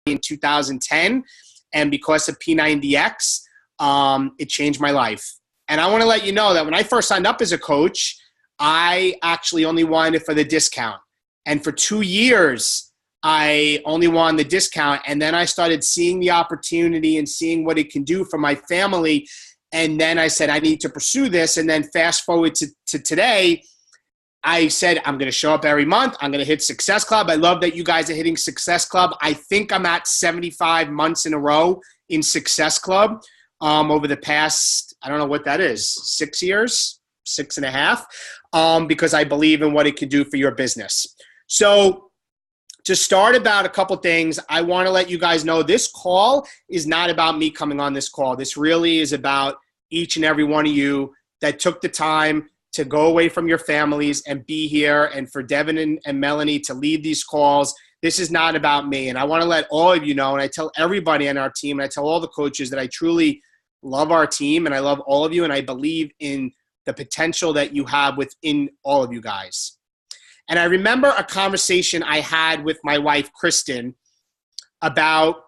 in 2010. And because of P90X, it changed my life. And I want to let you know that when I first signed up as a coach, I actually only wanted it for the discount. And for 2 years, I only wanted the discount. And then I started seeing the opportunity and seeing what it can do for my family. And then I said, I need to pursue this. And then fast forward to today, I said, I'm going to show up every month. I'm going to hit Success Club. I love that you guys are hitting Success Club. I think I'm at 75 months in a row in Success Club over the past, I don't know what that is, 6 years, 6.5, because I believe in what it can do for your business. So to start about a couple things, I want to let you guys know this call is not about me coming on this call. This really is about each and every one of you that took the time to go away from your families and be here, and for Devin and Melanie to lead these calls. This is not about me. And I want to let all of you know, and I tell everybody on our team, and I tell all the coaches that I truly love our team and I love all of you, and I believe in the potential that you have within all of you guys. And I remember a conversation I had with my wife, Kristen, about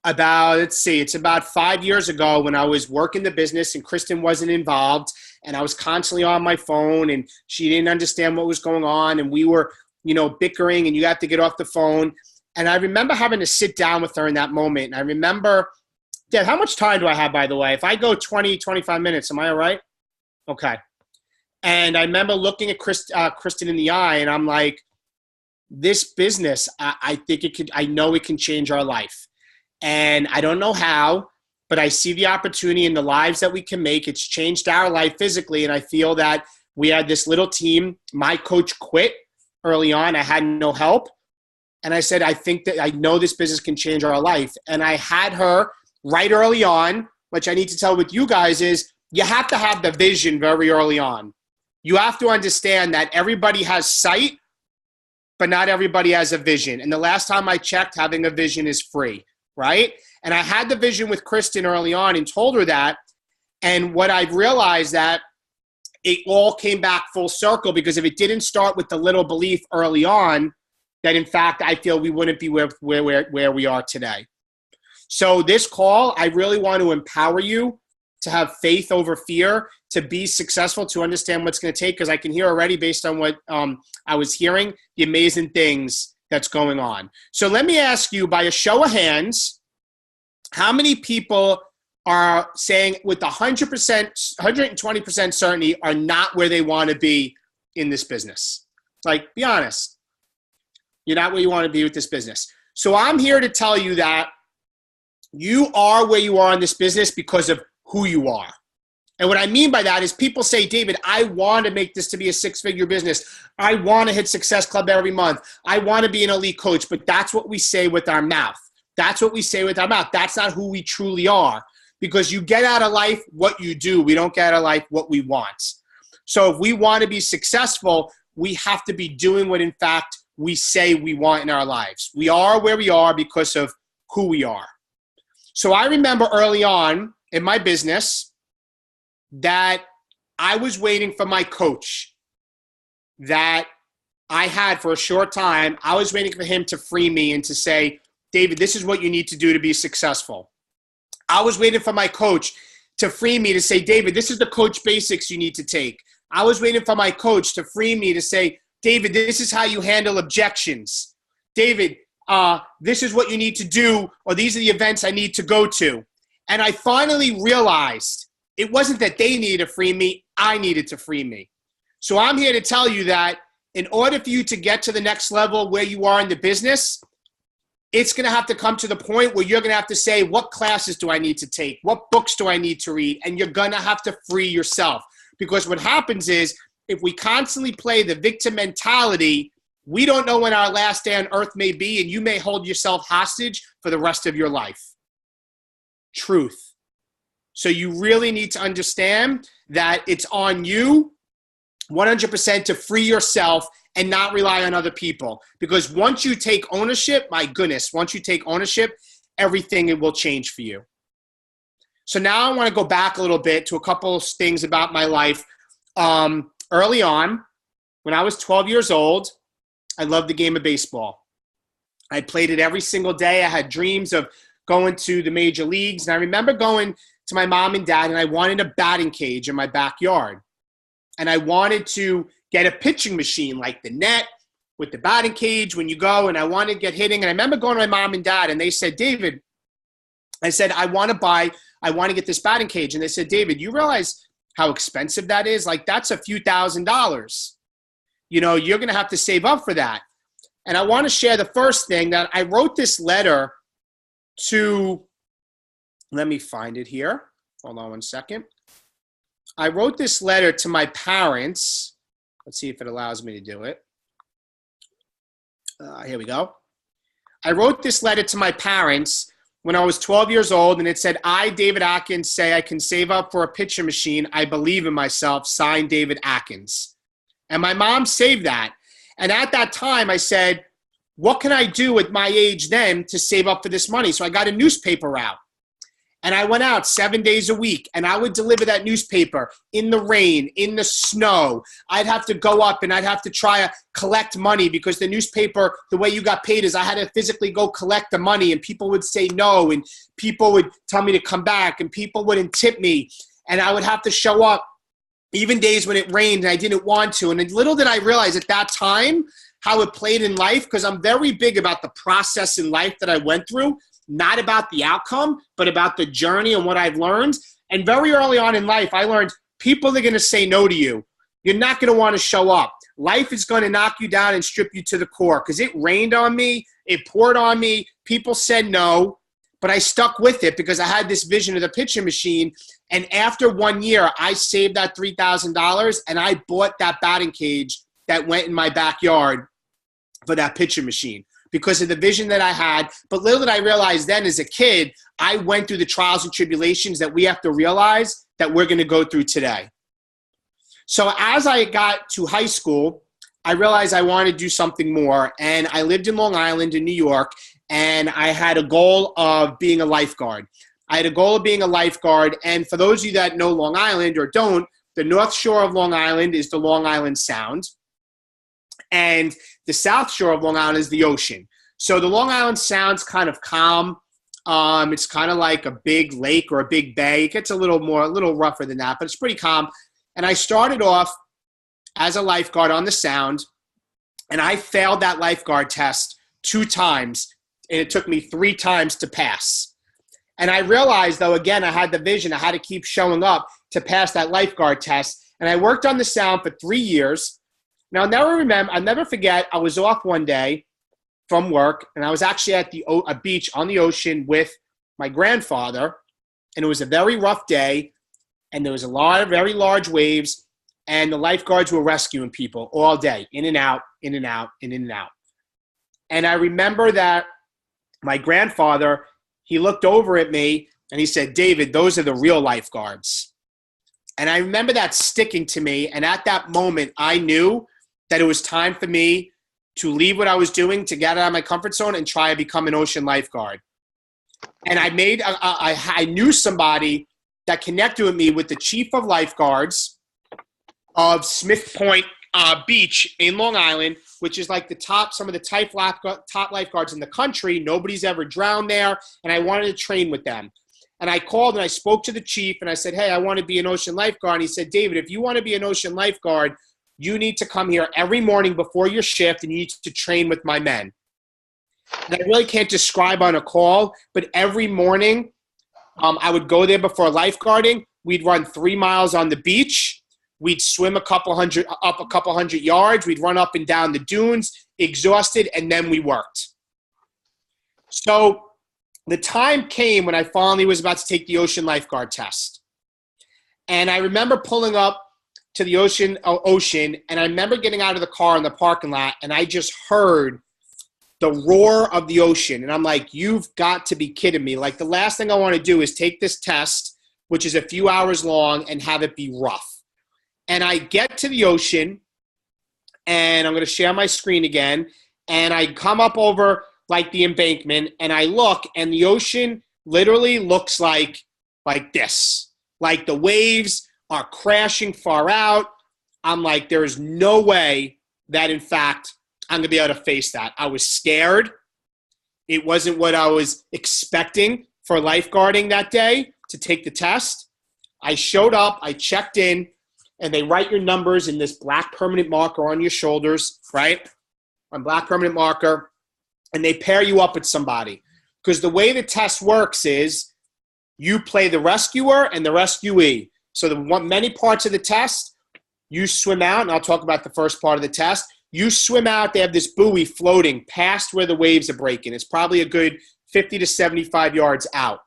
it's about 5 years ago when I was working the business and Kristen wasn't involved, and I was constantly on my phone and she didn't understand what was going on, and we were, bickering, and you have to get off the phone. And I remember having to sit down with her in that moment. And I remember, Dad, how much time do I have, by the way? If I go 20, 25 minutes, am I all right? Okay. And I remember looking at Kristen in the eye, and I'm like, this business, I know it can change our life. And I don't know how, but I see the opportunity in the lives that we can make. It's changed our life physically. And I feel that we had this little team. My coach quit early on. I had no help. And I said, I think that I know this business can change our life. And I had her right early on, which I need to tell with you guys is you have to have the vision very early on. You have to understand that everybody has sight, but not everybody has a vision. And the last time I checked, having a vision is free. Right? And I had the vision with Kristen early on and told her that. And what I've realized that it all came back full circle, because if it didn't start with the little belief early on, that in fact, I feel we wouldn't be where we are today. So this call, I really want to empower you to have faith over fear, to be successful, to understand what's going to take, because I can hear already based on what I was hearing, the amazing things that's going on. So let me ask you, by a show of hands, how many people are saying with 100%, 120% certainty are not where they want to be in this business? Like, be honest. You're not where you want to be with this business. So I'm here to tell you that you are where you are in this business because of who you are. And what I mean by that is people say, David, I want to make this to be a six-figure business. I want to hit Success Club every month. I want to be an elite coach. But that's what we say with our mouth. That's what we say with our mouth. That's not who we truly are, because you get out of life what you do. We don't get out of life what we want. So if we want to be successful, we have to be doing what, in fact, we say we want in our lives. We are where we are because of who we are. So I remember early on in my business that I was waiting for my coach that I had for a short time. I was waiting for him to free me and to say, David, this is what you need to do to be successful. I was waiting for my coach to free me to say, David, this is the coach basics you need to take. I was waiting for my coach to free me to say, David, this is how you handle objections. David, this is what you need to do, or these are the events I need to go to. And I finally realized it wasn't that they needed to free me, I needed to free me. So I'm here to tell you that in order for you to get to the next level where you are in the business, it's going to have to come to the point where you're going to have to say, what classes do I need to take? What books do I need to read? And you're going to have to free yourself. Because what happens is, if we constantly play the victim mentality, we don't know when our last day on earth may be, and you may hold yourself hostage for the rest of your life. Truth. So you really need to understand that it's on you 100% to free yourself and not rely on other people. Because once you take ownership, my goodness, once you take ownership, everything will change for you. So now I want to go back a little bit to a couple of things about my life. Early on, when I was 12 years old, I loved the game of baseball. I played it every single day. I had dreams of going to the major leagues. And I remember going to my mom and dad, and I wanted a batting cage in my backyard. And I wanted to get a pitching machine like the net with the batting cage when you go, and I wanted to get hitting. And I remember going to my mom and dad, and they said, David, I said, I want to get this batting cage. And they said, David, you realize how expensive that is? Like, that's a few $1,000s. You know, you're going to have to save up for that. And I want to share the first thing that I wrote this letter to, let me find it here. Hold on one second. I wrote this letter to my parents. Let's see if it allows me to do it. Here we go. I wrote this letter to my parents when I was 12 years old, and it said, I, David Atkins, say I can save up for a pitching machine. I believe in myself. Signed, David Atkins. And my mom saved that. And at that time, I said, what can I do at my age then to save up for this money? So I got a newspaper out. And I went out 7 days a week, and I would deliver that newspaper in the rain, in the snow. I'd have to go up, and I'd have to try to collect money because the newspaper, the way you got paid is I had to physically go collect the money, and people would say no, and people would tell me to come back, and people wouldn't tip me, and I would have to show up even days when it rained and I didn't want to. And little did I realize at that time how it played in life, because I'm very big about the process in life that I went through. Not about the outcome, but about the journey and what I've learned. And very early on in life, I learned people are going to say no to you. You're not going to want to show up. Life is going to knock you down and strip you to the core, because it rained on me. It poured on me. People said no, but I stuck with it because I had this vision of the pitching machine. And after 1 year, I saved that $3,000 and I bought that batting cage that went in my backyard for that pitching machine, because of the vision that I had. But little did I realize then as a kid, I went through the trials and tribulations that we have to realize that we're going to go through today. So as I got to high school, I realized I wanted to do something more. And I lived in Long Island in New York, and I had a goal of being a lifeguard. And for those of you that know Long Island or don't, the North Shore of Long Island is the Long Island Sound. And the South Shore of Long Island is the ocean. So the Long Island Sound's kind of calm. It's kind of like a big lake or a big bay. It gets a little rougher than that, but it's pretty calm. And I started off as a lifeguard on the Sound, and I failed that lifeguard test 2 times, and it took me 3 times to pass. And I realized, though, again, I had the vision. I had to keep showing up to pass that lifeguard test. And I worked on the Sound for 3 years. Now, I'll never forget, I was off one day from work, and I was actually at a beach on the ocean with my grandfather, and it was a very rough day, and there was a lot of very large waves, and the lifeguards were rescuing people all day, in and out, in and out, and in and out. And I remember that my grandfather, he looked over at me, and he said, David, those are the real lifeguards. And I remember that sticking to me, and at that moment, I knew that it was time for me to leave what I was doing, to get out of my comfort zone and try to become an ocean lifeguard. And I knew somebody that connected with me with the chief of lifeguards of Smith Point Beach in Long Island, which is like some of the top lifeguards in the country. Nobody's ever drowned there, and I wanted to train with them. And I called and I spoke to the chief, and I said, hey, I want to be an ocean lifeguard. And he said, David, if you want to be an ocean lifeguard, you need to come here every morning before your shift, and you need to train with my men. And I really can't describe on a call, but every morning I would go there before lifeguarding. We'd run 3 miles on the beach. We'd swim a couple hundred yards. We'd run up and down the dunes, exhausted, and then we worked. So the time came when I finally was about to take the ocean lifeguard test. And I remember pulling up to the ocean, and I remember getting out of the car in the parking lot, and I just heard the roar of the ocean. And I'm like, you've got to be kidding me. Like, the last thing I want to do is take this test, which is a few hours long, and have it be rough. And I get to the ocean, and I'm going to share my screen again, and I come up over like the embankment, and I look, and the ocean literally looks like this. Like, the waves are crashing far out. I'm like, there is no way that, in fact, I'm going to be able to face that. I was scared. It wasn't what I was expecting for lifeguarding that day to take the test. I showed up, I checked in, and they write your numbers in this black permanent marker on your shoulders, right? On black permanent marker, and they pair you up with somebody. Because the way the test works is you play the rescuer and the rescuee. So many parts of the test, you swim out, and I'll talk about the first part of the test. You swim out, they have this buoy floating past where the waves are breaking. It's probably a good 50 to 75 yards out.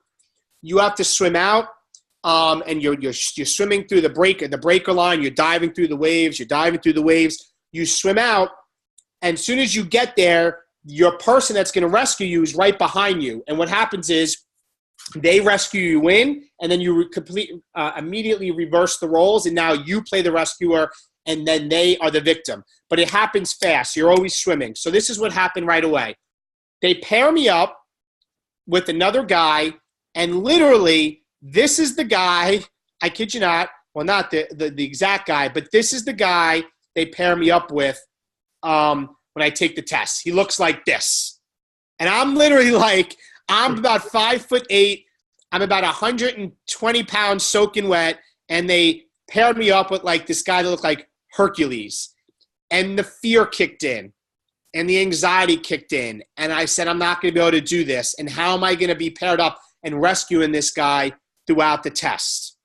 You have to swim out, and you're swimming through the breaker line. You're diving through the waves. You swim out, and as soon as you get there, your person that's going to rescue you is right behind you. And what happens is they rescue you in, and then you immediately reverse the roles, and now you play the rescuer, and then they are the victim. But it happens fast. You're always swimming. So this is what happened right away. They pair me up with another guy, and literally this is the guy, I kid you not, well, not the exact guy, but this is the guy they pair me up with when I take the test. He looks like this. And I'm literally like, I'm about 5'8". I'm about 120 pounds soaking wet. And they paired me up with like this guy that looked like Hercules. And the fear kicked in. And the anxiety kicked in. And I said, I'm not going to be able to do this. And how am I going to be paired up and rescuing this guy throughout the test?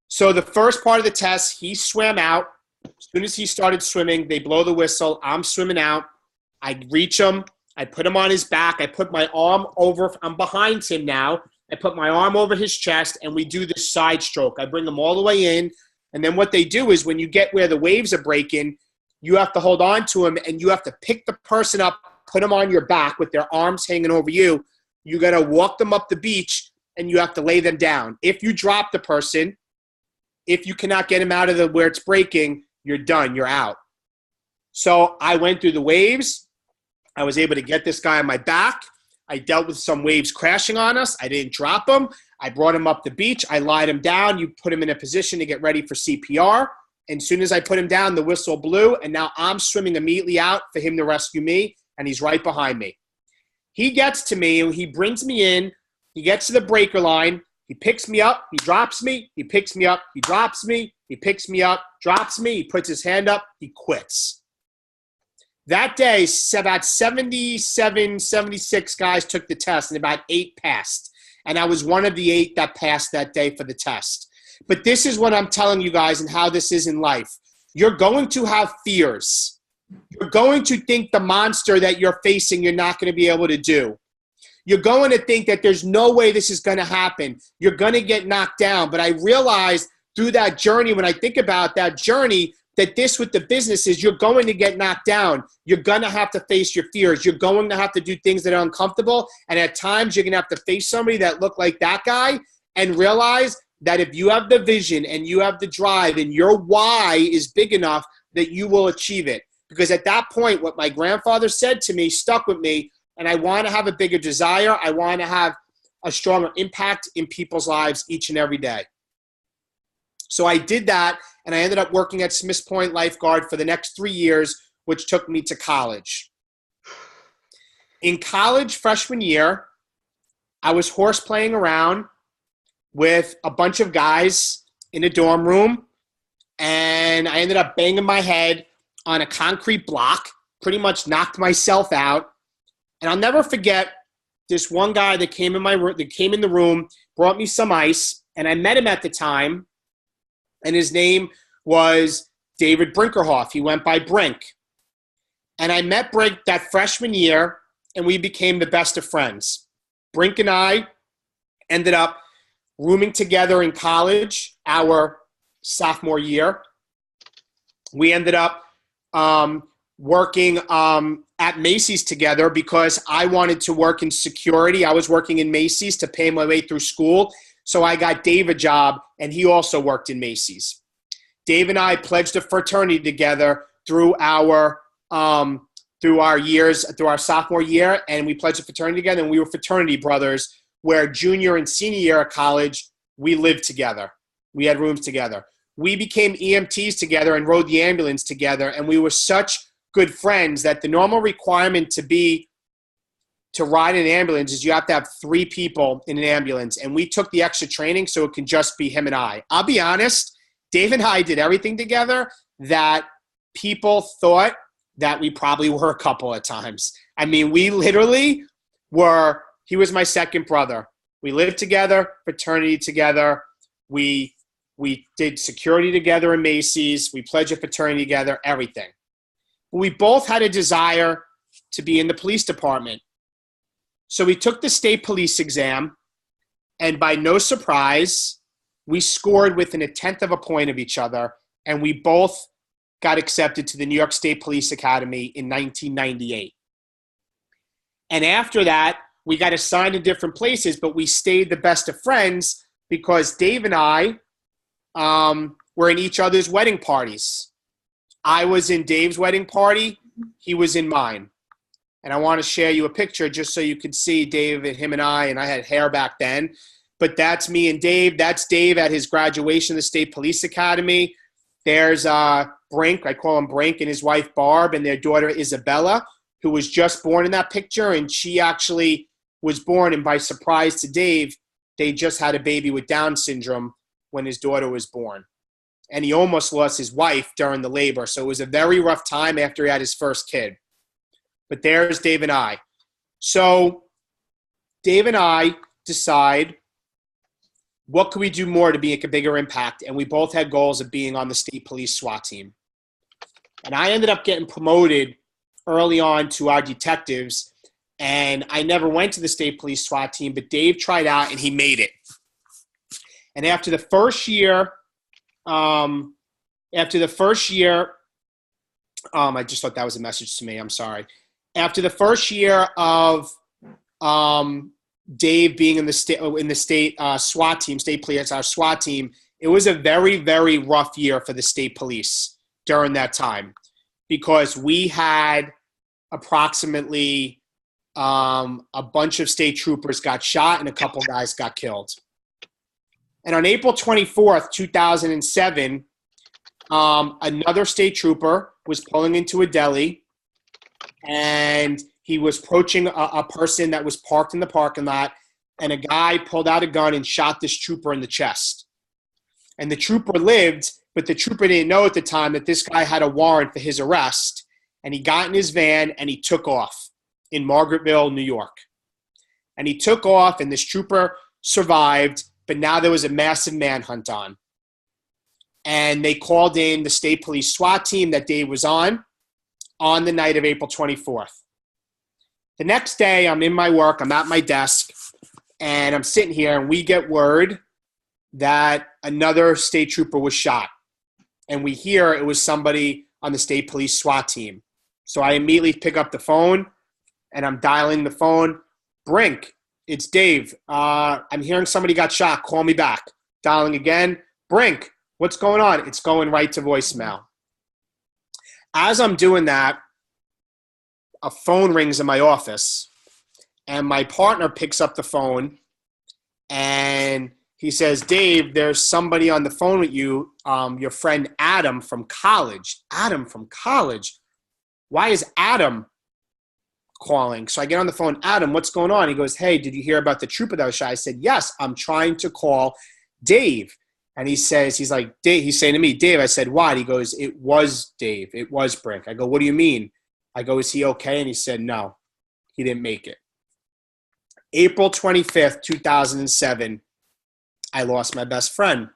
So the first part of the test, he swam out. As soon as he started swimming, they blow the whistle. I'm swimming out. I reach him. I put him on his back. I put my arm over. I'm behind him now. I put my arm over his chest, and we do this side stroke. I bring him all the way in. And then what they do is when you get where the waves are breaking, you have to hold on to him, and you have to pick the person up, put them on your back with their arms hanging over you. You got to walk them up the beach, and you have to lay them down. If you drop the person, if you cannot get him out of where it's breaking, you're done. You're out. So I went through the waves. I was able to get this guy on my back. I dealt with some waves crashing on us. I didn't drop him. I brought him up the beach. I lied him down. You put him in a position to get ready for CPR. And as soon as I put him down, the whistle blew, and now I'm swimming immediately out for him to rescue me, and he's right behind me. He gets to me, and he brings me in. He gets to the breaker line. He picks me up. He drops me. He picks me up. He drops me. He picks me up, drops me. He puts his hand up. He quits. That day, about 77, 76 guys took the test, and about 8 passed. And I was one of the 8 that passed that day for the test. But this is what I'm telling you guys and how this is in life. You're going to have fears. You're going to think the monster that you're facing you're not going to be able to do. You're going to think that there's no way this is going to happen. You're going to get knocked down. But I realized through that journey, when I think about that journey, that this with the business is you're going to get knocked down. You're going to have to face your fears. You're going to have to do things that are uncomfortable. And at times, you're going to have to face somebody that look like that guy and realize that if you have the vision and you have the drive and your why is big enough, that you will achieve it. Because at that point, what my grandfather said to me stuck with me, and I want to have a bigger desire. I want to have a stronger impact in people's lives each and every day. So I did that, and I ended up working at Smiths Point Lifeguard for the next 3 years, which took me to college. In college, freshman year, I was horseplaying around with a bunch of guys in a dorm room, and I ended up banging my head on a concrete block, pretty much knocked myself out. And I'll never forget this one guy that came in the room, brought me some ice, and I met him at the time, and his name was David Brinkerhoff. He went by Brink. And I met Brink that freshman year, and we became the best of friends. Brink and I ended up rooming together in college our sophomore year. We ended up working at Macy's together because I wanted to work in security. I was working in Macy's to pay my way through school. So I got Dave a job, and he also worked in Macy's. Dave and I pledged a fraternity together through our sophomore year, and we pledged a fraternity together, and we were fraternity brothers, where junior and senior year of college, we lived together. We had rooms together. We became EMTs together and rode the ambulance together, and we were such good friends that the normal requirement to be to ride an ambulance is you have to have 3 people in an ambulance. And we took the extra training so it can just be him and I. I'll be honest, Dave and I did everything together that people thought that we probably were a couple at times. I mean, we literally were, he was my second brother. We lived together, fraternity together. We did security together in Macy's. We pledged a fraternity together, everything. We both had a desire to be in the police department. So we took the state police exam, and by no surprise, we scored within 1/10 of a point of each other, and we both got accepted to the New York State Police Academy in 1998. And after that, we got assigned to different places, but we stayed the best of friends because Dave and I were in each other's wedding parties. I was in Dave's wedding party. He was in mine. And I want to share you a picture just so you can see Dave and him and I had hair back then. But that's me and Dave. That's Dave at his graduation of the State Police Academy. There's Brink, I call him Brink, and his wife Barb, and their daughter Isabella, who was just born in that picture. And she actually was born, and by surprise to Dave, they just had a baby with Down syndrome when his daughter was born. And he almost lost his wife during the labor. So it was a very rough time after he had his first kid. But there's Dave and I. So Dave and I decide, what could we do more to make a bigger impact? And we both had goals of being on the state police SWAT team. And I ended up getting promoted early on to our detectives. And I never went to the state police SWAT team, but Dave tried out and he made it. And after the first year, I just thought that was a message to me. I'm sorry. After the first year of Dave being in the state SWAT team, state police, our SWAT team, it was a very, very rough year for the state police during that time because we had approximately a bunch of state troopers got shot and a couple guys got killed. And on April 24th, 2007, another state trooper was pulling into a deli, and he was approaching a person that was parked in the parking lot, and a guy pulled out a gun and shot this trooper in the chest. And the trooper lived, but the trooper didn't know at the time that this guy had a warrant for his arrest, and he got in his van and he took off in Margaretville, New York. And he took off, and this trooper survived, but now there was a massive manhunt on. And they called in the state police SWAT team that Dave was on the night of April 24th. The next day, I'm in my work, I'm at my desk, and I'm sitting here, and we get word that another state trooper was shot. And we hear it was somebody on the state police SWAT team. So I immediately pick up the phone, and I'm dialing the phone. Brink, it's Dave. I'm hearing somebody got shot. Call me back. Dialing again. Brink, what's going on? It's going right to voicemail. As I'm doing that, a phone rings in my office, and my partner picks up the phone, and he says, Dave, there's somebody on the phone with you, your friend Adam from college. Adam from college? Why is Adam calling? So I get on the phone. Adam, what's going on? He goes, hey, did you hear about the trooper that was shot? I said, yes, I'm trying to call Dave. And he says, he's like, Dave, he's saying to me, Dave. I said, what? He goes, it was Dave. It was Brink. I go, what do you mean? I go, is he okay? And he said, no, he didn't make it. April 25th, 2007, I lost my best friend.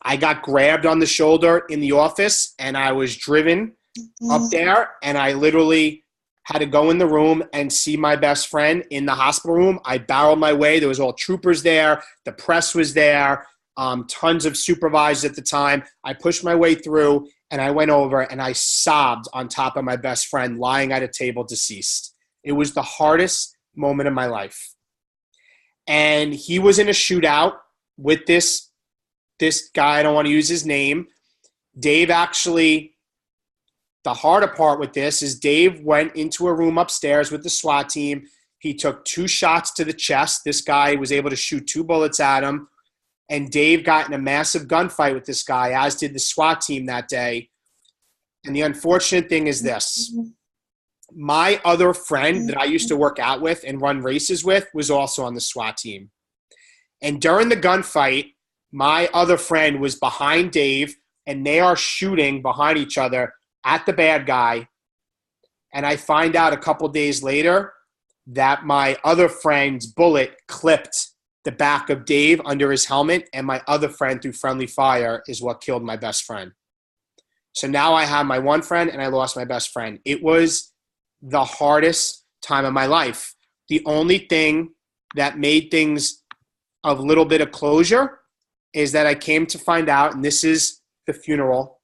I got grabbed on the shoulder in the office, and I was driven up there, and I literally had to go in the room and see my best friend in the hospital room. I barreled my way. There was all troopers there. The press was there. Tons of supervisors at the time. I pushed my way through, and I went over, and I sobbed on top of my best friend lying at a table deceased. It was the hardest moment of my life. And he was in a shootout with this guy. I don't want to use his name. Dave actually, the harder part with this is Dave went into a room upstairs with the SWAT team. He took 2 shots to the chest. This guy was able to shoot 2 bullets at him. And Dave got in a massive gunfight with this guy, as did the SWAT team that day. And the unfortunate thing is this. my other friend that I used to work out with and run races with was also on the SWAT team. And during the gunfight, my other friend was behind Dave, and they are shooting behind each other at the bad guy. And I find out a couple days later that my other friend's bullet clipped the back of Dave under his helmet, and my other friend, through friendly fire, is what killed my best friend. So now I have my one friend, and I lost my best friend. It was the hardest time of my life. The only thing that made things a little bit of closure is that I came to find out, and this is the funeral,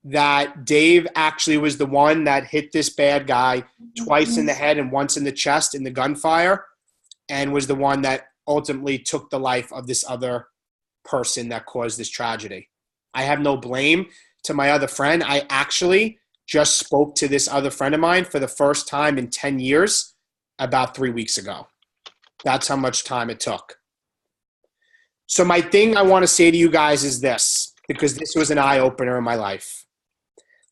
that Dave actually was the one that hit this bad guy twice in the head and once in the chest in the gunfire, and was the one that ultimately took the life of this other person that caused this tragedy. I have no blame to my other friend. I actually just spoke to this other friend of mine for the first time in 10 years about 3 weeks ago. That's how much time it took. So my thing I want to say to you guys is this, because this was an eye-opener in my life.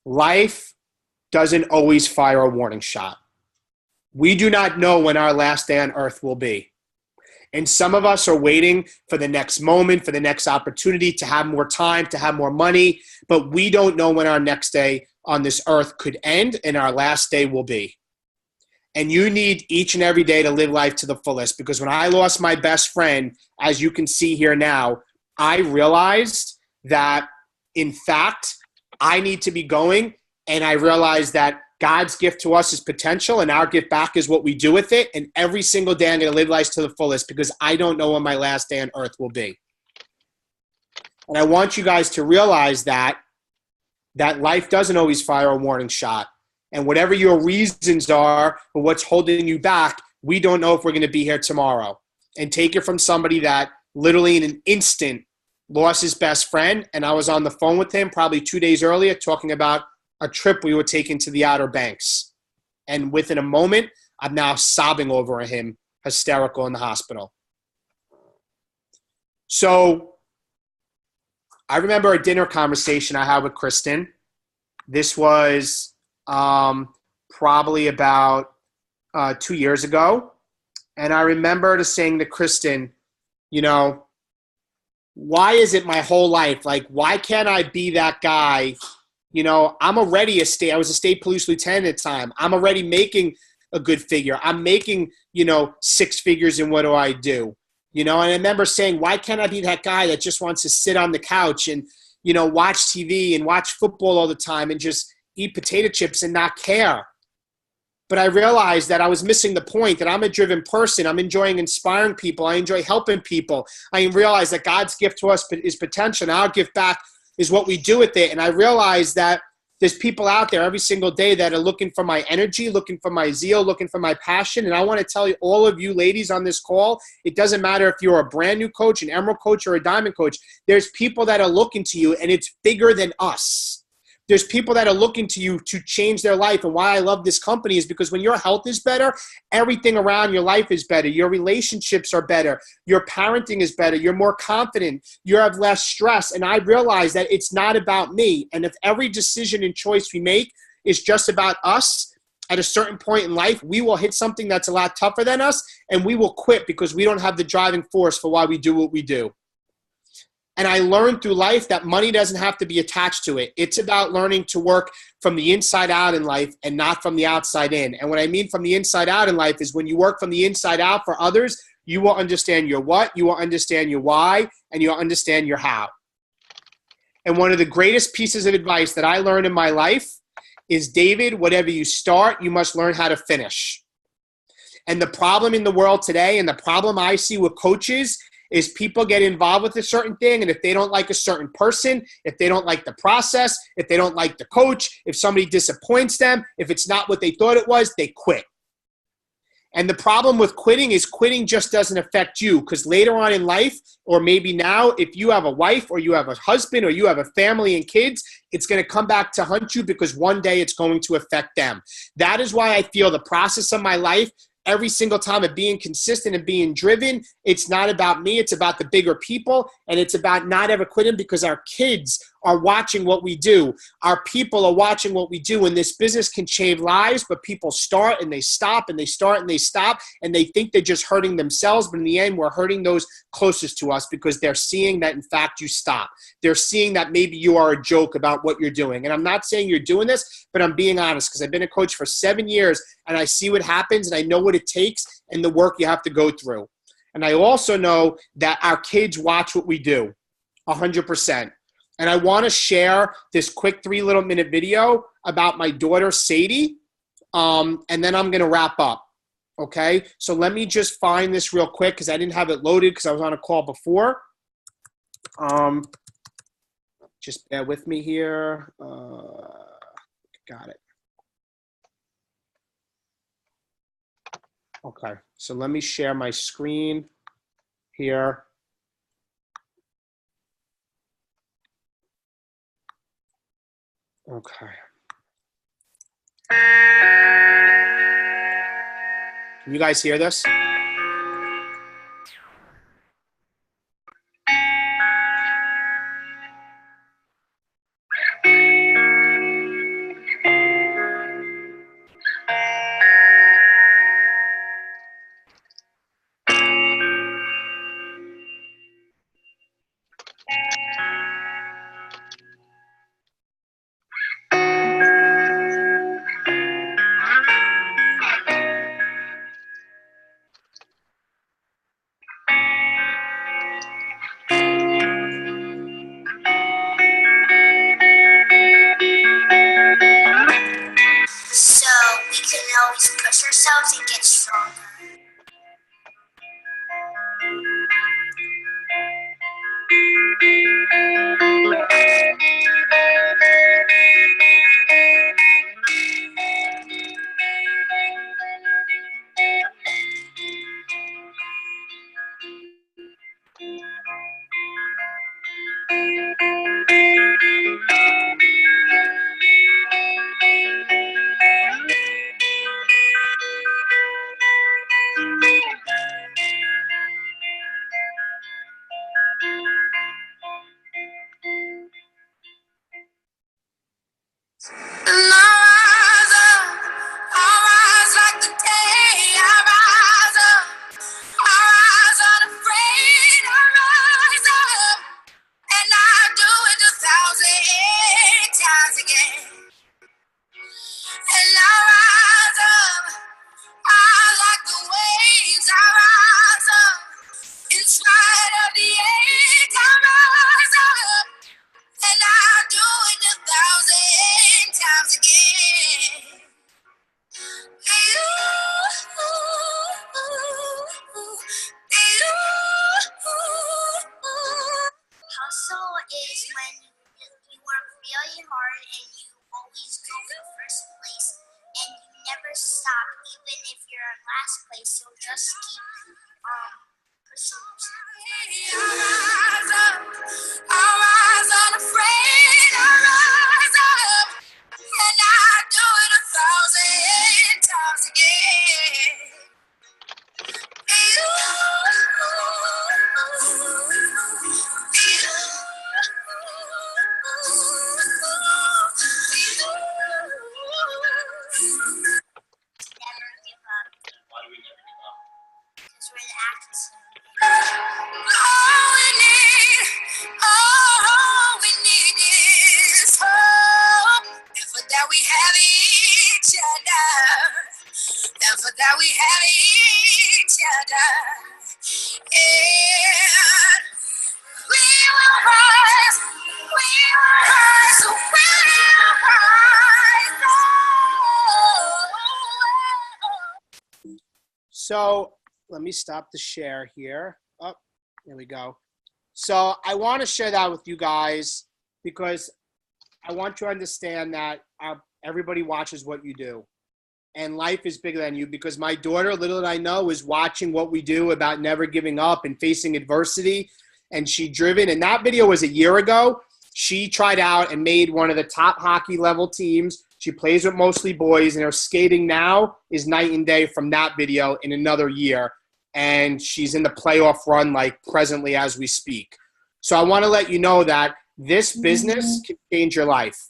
Life doesn't always fire a warning shot. We do not know when our last day on earth will be. And some of us are waiting for the next moment, for the next opportunity, to have more time, to have more money, but we don't know when our next day on this earth could end and our last day will be. And you need each and every day to live life to the fullest, because when I lost my best friend, as you can see here now, I realized that, in fact, I need to be going, and I realized that God's gift to us is potential, and our gift back is what we do with it. And every single day I'm going to live life to the fullest, because I don't know when my last day on earth will be. And I want you guys to realize that life doesn't always fire a warning shot. And whatever your reasons are for what's holding you back, we don't know if we're going to be here tomorrow. And take it from somebody that literally in an instant lost his best friend. And I was on the phone with him probably 2 days earlier talking about a trip we were taking to the Outer Banks. And within a moment, I'm now sobbing over him, hysterical, in the hospital. So I remember a dinner conversation I had with Kristen. This was probably about 2 years ago. And I remember to saying to Kristen, you know, why is it my whole life? Like, why can't I be that guy? You know, I was a state police lieutenant at the time. I'm already making a good figure. I'm making, you know, six figures, and what do I do? You know, and I remember saying, why can't I be that guy that just wants to sit on the couch and, you know, watch TV and watch football all the time and just eat potato chips and not care? But I realized that I was missing the point, that I'm a driven person. I'm enjoying inspiring people. I enjoy helping people. I realized that God's gift to us is potential, and our gift back is what we do with it. And I realized that there's people out there every single day that are looking for my energy, looking for my zeal, looking for my passion. And I want to tell you, all of you ladies on this call, it doesn't matter if you're a brand new coach, an emerald coach, or a diamond coach. There's people that are looking to you, and it's bigger than us. There's people that are looking to you to change their life. And why I love this company is because when your health is better, everything around your life is better. Your relationships are better. Your parenting is better. You're more confident. You have less stress. And I realize that it's not about me. And if every decision and choice we make is just about us, at a certain point in life, we will hit something that's a lot tougher than us, and we will quit because we don't have the driving force for why we do what we do. And I learned through life that money doesn't have to be attached to it. It's about learning to work from the inside out in life and not from the outside in. And what I mean from the inside out in life is when you work from the inside out for others, you will understand your what, you will understand your why, and you'll understand your how. And one of the greatest pieces of advice that I learned in my life is, David, whatever you start, you must learn how to finish. And the problem in the world today, and the problem I see with coaches, is people get involved with a certain thing, and if they don't like a certain person, if they don't like the process, if they don't like the coach, if somebody disappoints them, if it's not what they thought it was, they quit. And the problem with quitting is quitting just doesn't affect you, because later on in life, or maybe now, if you have a wife or you have a husband or you have a family and kids, it's going to come back to hunt you, because one day it's going to affect them. That is why I feel the process of my life, every single time, of being consistent and being driven, it's not about me. It's about the bigger people, and it's about not ever quitting, because our kids are watching what we do. Our people are watching what we do, and this business can change lives, but people start and they stop and they start and they stop, and they think they're just hurting themselves, but in the end, we're hurting those closest to us because they're seeing that, in fact, you stop. They're seeing that maybe you are a joke about what you're doing. And I'm not saying you're doing this, but I'm being honest because I've been a coach for 7 years, and I see what happens, and I know what it takes and the work you have to go through. And I also know that our kids watch what we do 100%. And I want to share this quick 3-minute video about my daughter, Sadie, and then I'm going to wrap up, okay? So let me just find this real quick because I didn't have it loaded because I was on a call before. Just bear with me here. Got it. Okay, so let me share my screen here. Okay. Can you guys hear this? So we can always push ourselves and get stronger. Hustle is when you work really hard and you always go for first place and you never stop even if you're in last place, so just keep pursuing. I'll rise unafraid, I'll rise up, and I'll do it 1,000 times again. Never give up. Why do we never give up? Because we're the Atkins. All we need is hope. And for that we have each other. And for that we have each other. And we will rise. We will rise. We will rise. So let me stop the share here. Oh, there we go. So I want to share that with you guys because I want you to understand that everybody watches what you do. And life is bigger than you because my daughter, little did I know, is watching what we do about never giving up and facing adversity. And she driven. And that video was a year ago. She tried out and made one of the top hockey level teams. She plays with mostly boys, and her skating now is night and day from that video in another year. And she's in the playoff run like presently as we speak. So I want to let you know that This business can change your life.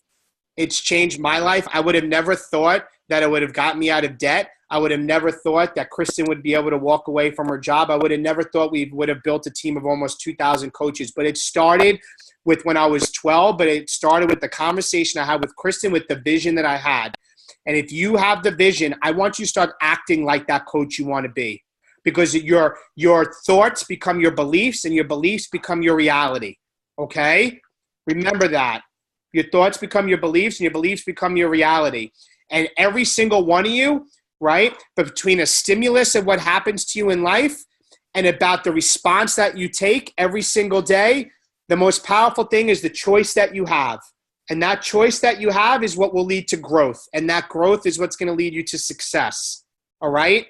It's changed my life. I would have never thought that it would have gotten me out of debt. I would have never thought that Kristen would be able to walk away from her job. I would have never thought we would have built a team of almost 2,000 coaches. But it started with when I was 12, but it started with the conversation I had with Kristen, with the vision that I had. And if you have the vision, I want you to start acting like that coach you want to be, because your thoughts become your beliefs and your beliefs become your reality. Okay? Remember that. Your thoughts become your beliefs and your beliefs become your reality. And every single one of you, right, but between a stimulus of what happens to you in life and about the response that you take every single day, the most powerful thing is the choice that you have. And that choice that you have is what will lead to growth. And that growth is what's going to lead you to success. All right?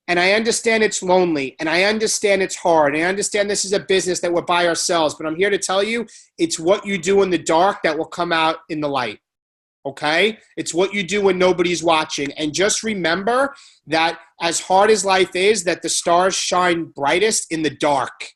And I understand it's lonely, and I understand it's hard, and I understand this is a business that we're by ourselves, but I'm here to tell you it's what you do in the dark that will come out in the light, okay? It's what you do when nobody's watching. And just remember that as hard as life is, that the stars shine brightest in the dark,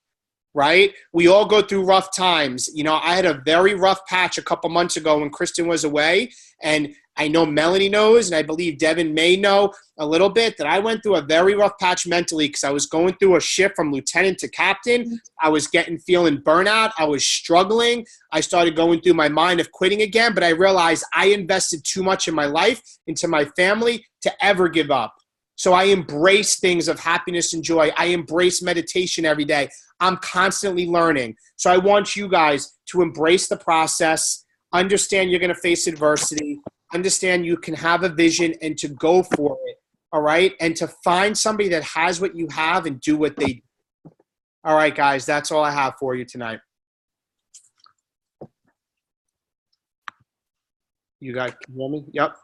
right? We all go through rough times. You know, I had a very rough patch a couple months ago when Kristen was away, and I know Melanie knows, and I believe Devin may know a little bit, that I went through a very rough patch mentally because I was going through a shift from lieutenant to captain. I was feeling burnout. I was struggling. I started going through my mind of quitting again, but I realized I invested too much in my life, into my family, to ever give up. So I embrace things of happiness and joy. I embrace meditation every day. I'm constantly learning. So I want you guys to embrace the process, understand you're going to face adversity, understand you can have a vision and to go for it, all right? And to find somebody that has what you have and do what they do. All right, guys, that's all I have for you tonight. You guys can hear me? Yep.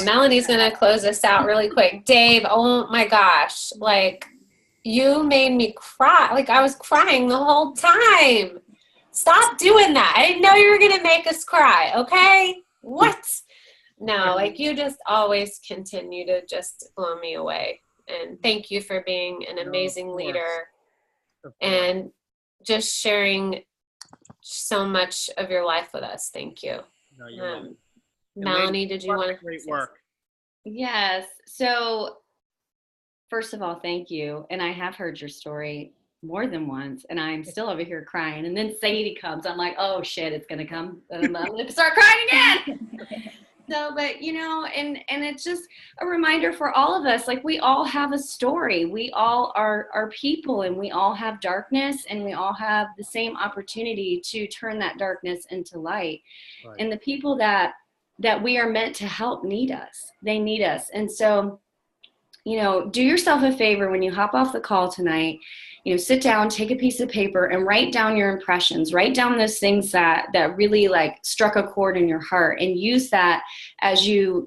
Melanie's going to close us out really quick. Dave, oh my gosh, like you made me cry. Like I was crying the whole time. Stop doing that. I didn't know you were going to make us cry, okay? What? No, like you just always continue to just blow me away. And thank you for being an amazing leader and just sharing so much of your life with us. Thank you. No, you're welcome. Melanie, did you want to? Great work. Yes. So first of all, thank you. And I have heard your story more than once, and I'm still over here crying. And then Sadie comes. I'm like, oh shit, it's gonna come. I'm gonna start crying again. So, but you know, and it's just a reminder for all of us. Like we all have a story. We all are people, and we all have darkness, and we all have the same opportunity to turn that darkness into light. Right. And the people that we are meant to help need us. They need us. And so, you know, do yourself a favor when you hop off the call tonight. You know, sit down, take a piece of paper and write down your impressions. Write down those things that really like struck a chord in your heart, and use that as you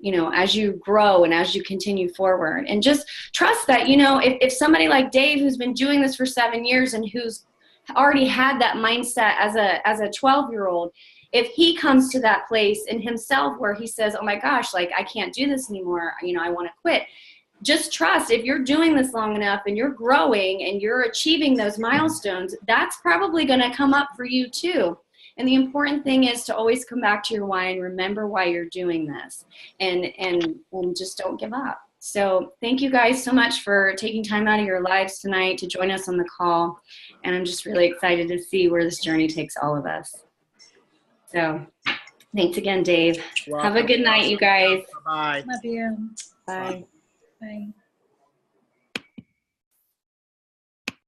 grow and as you continue forward. And just trust that, you know, if somebody like Dave, who's been doing this for 7 years and who's already had that mindset as a 12-year-old, if he comes to that place in himself where he says, oh my gosh, like I can't do this anymore, you know, I want to quit. Just trust, if you're doing this long enough and you're growing and you're achieving those milestones, that's probably going to come up for you too. And the important thing is to always come back to your why and remember why you're doing this, and just don't give up. So thank you guys so much for taking time out of your lives tonight to join us on the call. And I'm just really excited to see where this journey takes all of us. So thanks again, Dave. Have a good night, you guys. Bye. Love you. Bye. Bye.